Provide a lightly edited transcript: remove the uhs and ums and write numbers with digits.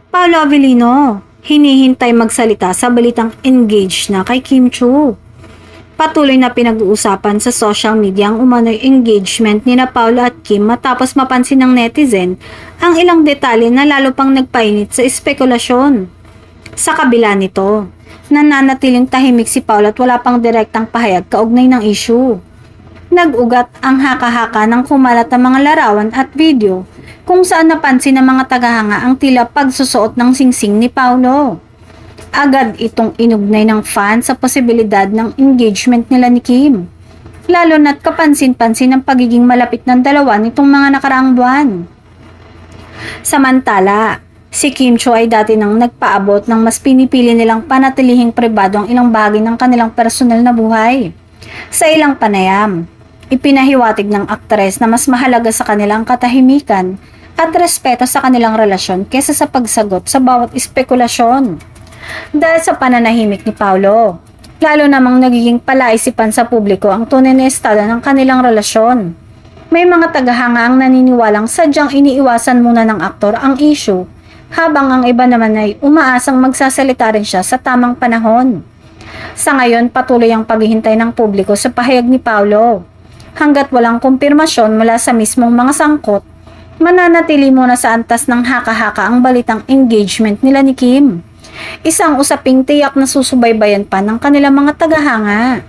Paolo Avellino, hinihintay magsalita sa balitang engaged na kay Kim Chiu. Patuloy na pinag-uusapan sa social media ang umano'y engagement ni na Paolo at Kim matapos mapansin ng netizen ang ilang detalye na lalo pang nagpainit sa espekulasyon. Sa kabila nito, nananatiling tahimik si Paolo at wala pang direktang pahayag kaugnay ng issue. Nag-ugat ang haka-haka ng kumalat na mga larawan at video kung saan napansin ng mga tagahanga ang tila pagsusuot ng singsing ni Paolo. Agad itong inugnay ng fans sa posibilidad ng engagement nila ni Kim, lalo na't kapansin-pansin ang pagiging malapit ng dalawa nitong mga nakaraang buwan. Samantala, si Kim Chiu ay dati nang nagpaabot ng mas pinipili nilang panatilihing pribado ang ilang bahagi ng kanilang personal na buhay. Sa ilang panayam, ipinahiwatig ng aktres na mas mahalaga sa kanilang katahimikan at respeto sa kanilang relasyon kesa sa pagsagot sa bawat espekulasyon. Dahil sa pananahimik ni Paolo, lalo namang nagiging palaisipan sa publiko ang tunay na estado ng kanilang relasyon. May mga tagahanga ang naniniwalang sadyang iniiwasan muna ng aktor ang issue, habang ang iba naman ay umaasang magsasalita rin siya sa tamang panahon. Sa ngayon, patuloy ang paghihintay ng publiko sa pahayag ni Paolo. Hanggat walang kumpirmasyon mula sa mismong mga sangkot, mananatili muna sa antas ng haka-haka ang balitang engagement nila ni Kim. Isang usaping tiyak na susubaybayan pa ng kanilang mga tagahanga.